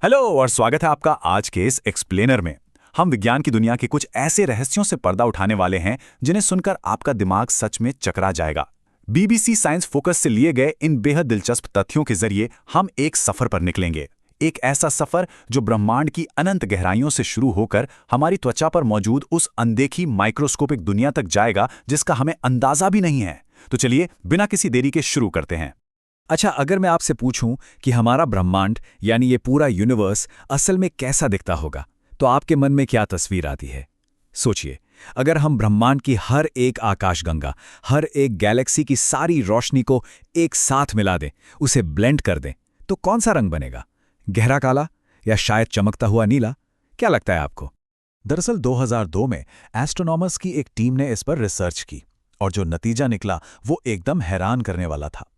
Hello और स्वागत है आपका आज के इस एक्सप्लेनर में। हम विज्ञान की दुनिया के कुछ ऐसे रहस्यों से पर्दा उठाने वाले हैं जिन्हें सुनकर आपका दिमाग सच में चकरा जाएगा। बीबीसी साइंस फोकस से लिए गए इन बेहद दिलचस्प तथ्यों के जरिए हम एक सफर पर निकलेंगे। एक ऐसा सफर जो ब्रह्मांड की अनंत गहराइयों से शुरू होकर हमारी त्वचा पर मौजूद उस अनदेखी माइक्रोस्कोपिक दुनिया तक जाएगा जिसका हमें अंदाजा भी नहीं है। तो चलिए बिना किसी देरी के शुरू करते हैं। अच्छा, अगर मैं आपसे पूछूं कि हमारा ब्रह्मांड यानी ये पूरा यूनिवर्स असल में कैसा दिखता होगा, तो आपके मन में क्या तस्वीर आती है? सोचिए, अगर हम ब्रह्मांड की हर एक आकाशगंगा, हर एक गैलेक्सी की सारी रोशनी को एक साथ मिला दें, उसे ब्लेंड कर दें, तो कौन सा रंग बनेगा? गहरा काला या शायद चमकता हुआ नीला? क्या लगता है आपको? दरअसल 2002 में एस्ट्रोनॉमर्स की एक टीम ने इस पर रिसर्च की और जो नतीजा निकला वो एकदम हैरान करने वाला था।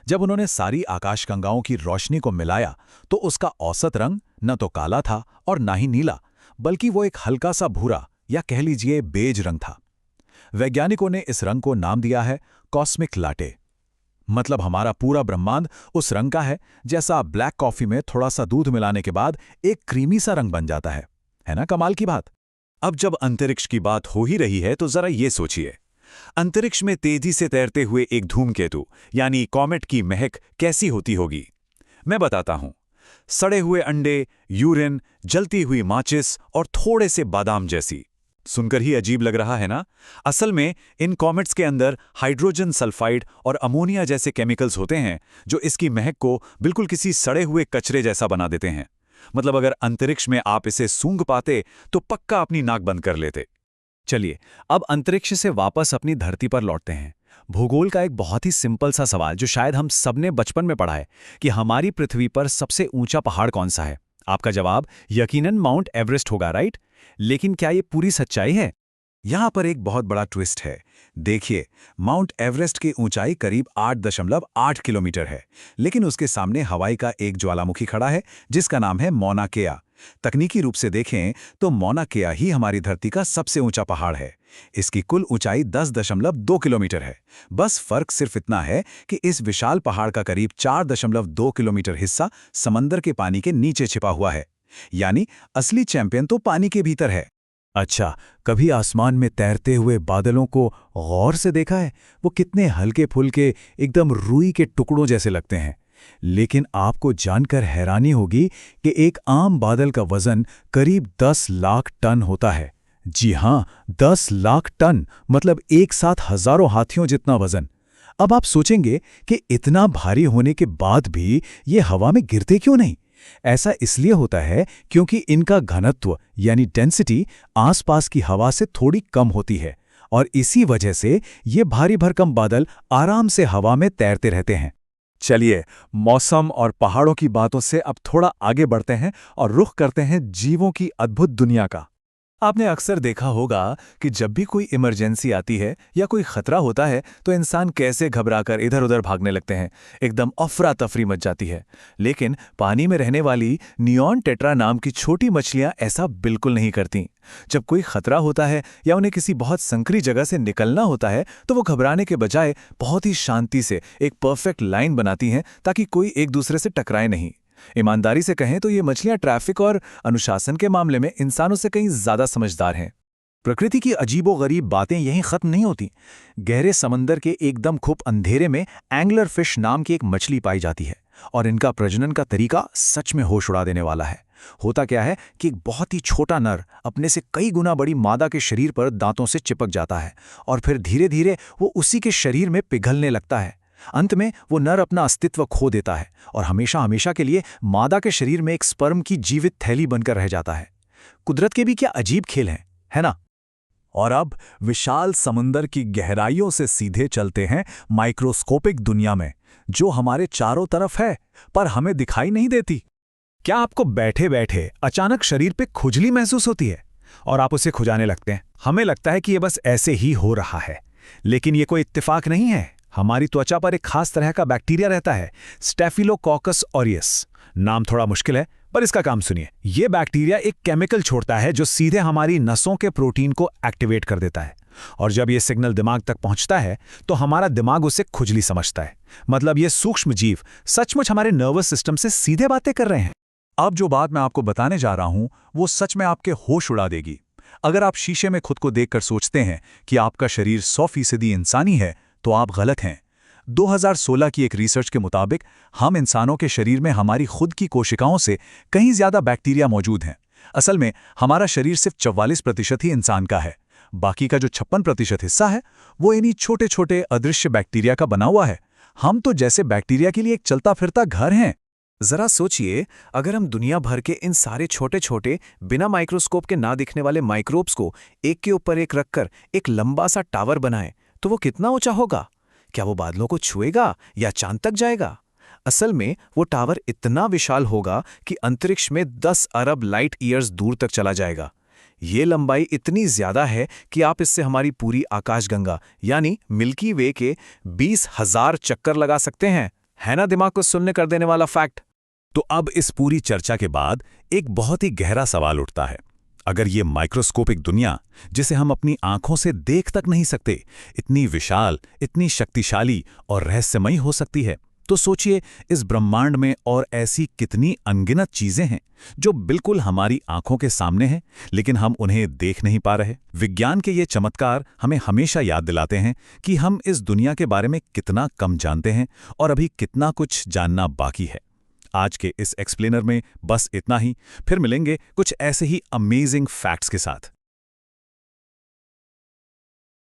जब उन्होंने सारी आकाशगंगाओं की रोशनी को मिलाया तो उसका औसत रंग न तो काला था और ना ही नीला, बल्कि वो एक हल्का सा भूरा या कह लीजिए बेज रंग था। वैज्ञानिकों ने इस रंग को नाम दिया है कॉस्मिक लाटे। मतलब हमारा पूरा ब्रह्मांड उस रंग का है जैसा ब्लैक कॉफी में थोड़ा सा दूध मिलाने के बाद एक क्रीमी सा रंग बन जाता है ना कमाल की बात। अब जब अंतरिक्ष की बात हो ही रही है तो जरा ये सोचिए, अंतरिक्ष में तेजी से तैरते हुए एक धूमकेतु यानी कॉमेट की महक कैसी होती होगी? मैं बताता हूं। सड़े हुए अंडे, यूरिन, जलती हुई माचिस और थोड़े से बादाम जैसी। सुनकर ही अजीब लग रहा है ना? असल में इन कॉमेट्स के अंदर हाइड्रोजन सल्फाइड और अमोनिया जैसे केमिकल्स होते हैं जो इसकी महक को बिल्कुल किसी सड़े हुए कचरे जैसा बना देते हैं। मतलब अगर अंतरिक्ष में आप इसे सूंघ पाते तो पक्का अपनी नाक बंद कर लेते। चलिए अब अंतरिक्ष से वापस अपनी धरती पर लौटते हैं। भूगोल का एक बहुत ही सिंपल सा सवाल जो शायद हम सबने बचपन में पढ़ा है कि हमारी पृथ्वी पर सबसे ऊंचा पहाड़ कौन सा है? आपका जवाब यकीनन माउंट एवरेस्ट होगा, राइट? लेकिन क्या ये पूरी सच्चाई है? यहां पर एक बहुत बड़ा ट्विस्ट है। देखिए, माउंट एवरेस्ट की ऊंचाई करीब 8.8 किलोमीटर है, लेकिन उसके सामने हवाई का एक ज्वालामुखी खड़ा है जिसका नाम है मौना केआ। तकनीकी रूप से देखें तो मौना केआ ही हमारी धरती का सबसे ऊंचा पहाड़ है। इसकी कुल ऊंचाई 10.2 किलोमीटर है। बस फर्क सिर्फ इतना है कि इस विशाल पहाड़ का करीब 4.2 किलोमीटर हिस्सा समंदर के पानी के नीचे छिपा हुआ है। यानी असली चैंपियन तो पानी के भीतर है। अच्छा, कभी आसमान में तैरते हुए बादलों को गौर से देखा है? वो कितने हल्के फुल्के, एकदम रुई के टुकड़ों जैसे लगते हैं। लेकिन आपको जानकर हैरानी होगी कि एक आम बादल का वजन करीब 10 लाख टन होता है। जी हां, 10 लाख टन, मतलब एक साथ हजारों हाथियों जितना वजन। अब आप सोचेंगे कि इतना भारी होने के बाद भी ये हवा में गिरते क्यों नहीं? ऐसा इसलिए होता है क्योंकि इनका घनत्व यानी डेंसिटी आसपास की हवा से थोड़ी कम होती है और इसी वजह से ये भारी भरकम बादल आराम से हवा में तैरते रहते हैं। चलिए, मौसम और पहाड़ों की बातों से अब थोड़ा आगे बढ़ते हैं और रुख करते हैं जीवों की अद्भुत दुनिया का। आपने अक्सर देखा होगा कि जब भी कोई इमरजेंसी आती है या कोई खतरा होता है तो इंसान कैसे घबराकर इधर उधर भागने लगते हैं, एकदम अफरा तफरी मच जाती है। लेकिन पानी में रहने वाली नियॉन टेट्रा नाम की छोटी मछलियां ऐसा बिल्कुल नहीं करती। जब कोई खतरा होता है या उन्हें किसी बहुत संकरी जगह से निकलना होता है तो वो घबराने के बजाय बहुत ही शांति से एक परफेक्ट लाइन बनाती हैं ताकि कोई एक दूसरे से टकराए नहीं। ईमानदारी से कहें तो ये मछलियां ट्रैफिक और अनुशासन के मामले में इंसानों से कहीं ज्यादा समझदार हैं। प्रकृति की अजीबोगरीब बातें यहीं खत्म नहीं होती। गहरे समंदर के एकदम खूब अंधेरे में एंगलर फिश नाम की एक मछली पाई जाती है और इनका प्रजनन का तरीका सच में होश उड़ा देने वाला है। होता क्या है कि एक बहुत ही छोटा नर अपने से कई गुना बड़ी मादा के शरीर पर दांतों से चिपक जाता है और फिर धीरे धीरे वो उसी के शरीर में पिघलने लगता है। अंत में वो नर अपना अस्तित्व खो देता है और हमेशा हमेशा के लिए मादा के शरीर में एक स्पर्म की जीवित थैली बनकर रह जाता है। कुदरत के भी क्या अजीब खेल हैं, है ना? और अब विशाल समुंदर की गहराइयों से सीधे चलते हैं माइक्रोस्कोपिक दुनिया में, जो हमारे चारों तरफ है पर हमें दिखाई नहीं देती। क्या आपको बैठे बैठे अचानक शरीर पे खुजली महसूस होती है और आप उसे खुजाने लगते हैं? हमें लगता है कि ये बस ऐसे ही हो रहा है, लेकिन ये कोई इत्तेफाक नहीं है। हमारी त्वचा पर एक खास तरह का बैक्टीरिया रहता है, स्टेफिलोकोकस ऑरियस। नाम थोड़ा मुश्किल है पर इसका काम सुनिए। ये बैक्टीरिया एक केमिकल छोड़ता है जो सीधे हमारी नसों के प्रोटीन को एक्टिवेट कर देता है और जब ये सिग्नल दिमाग तक पहुंचता है तो हमारा दिमाग उसे खुजली समझता है। मतलब ये सूक्ष्म जीव सचमुच हमारे नर्वस सिस्टम से सीधे बातें कर रहे हैं। अब जो बात मैं आपको बताने जा रहा हूं, वो सच में आपके होश उड़ा देगी। अगर आप शीशे में खुद को देखकर सोचते हैं कि आपका शरीर 100% इंसानी है, तो आप गलत हैं। 2016 की एक रिसर्च के मुताबिक हम इंसानों के शरीर में हमारी खुद की कोशिकाओं से कहीं ज्यादा बैक्टीरिया मौजूद हैं। असल में हमारा शरीर सिर्फ 44% ही इंसान का है। बाकी का जो 56% हिस्सा है, वो इन्हीं छोटे छोटे अदृश्य बैक्टीरिया का बना हुआ है। हम तो जैसे बैक्टीरिया के लिए एक चलता फिरता घर हैं। जरा सोचिए, अगर हम दुनिया भर के इन सारे छोटे छोटे बिना माइक्रोस्कोप के ना दिखने वाले माइक्रोब्स को एक के ऊपर एक रखकर एक लंबा सा टावर बनाएं, तो वो कितना ऊंचा होगा? क्या वो बादलों को छुएगा या चांद तक जाएगा? असल में वो टावर इतना विशाल होगा कि अंतरिक्ष में 10 अरब लाइट ईयर्स दूर तक चला जाएगा। ये लंबाई इतनी ज्यादा है कि आप इससे हमारी पूरी आकाशगंगा यानी मिल्की वे के 20,000 चक्कर लगा सकते हैं। है ना दिमाग को सुनने कर देने वाला फैक्ट? तो अब इस पूरी चर्चा के बाद एक बहुत ही गहरा सवाल उठता है। अगर ये माइक्रोस्कोपिक दुनिया, जिसे हम अपनी आंखों से देख तक नहीं सकते, इतनी विशाल, इतनी शक्तिशाली और रहस्यमयी हो सकती है, तो सोचिए इस ब्रह्मांड में और ऐसी कितनी अनगिनत चीजें हैं जो बिल्कुल हमारी आंखों के सामने हैं, लेकिन हम उन्हें देख नहीं पा रहे। विज्ञान के ये चमत्कार हमें हमेशा याद दिलाते हैं कि हम इस दुनिया के बारे में कितना कम जानते हैं और अभी कितना कुछ जानना बाकी है। आज के इस एक्सप्लेनर में बस इतना ही। फिर मिलेंगे कुछ ऐसे ही अमेजिंग फैक्ट्स के साथ।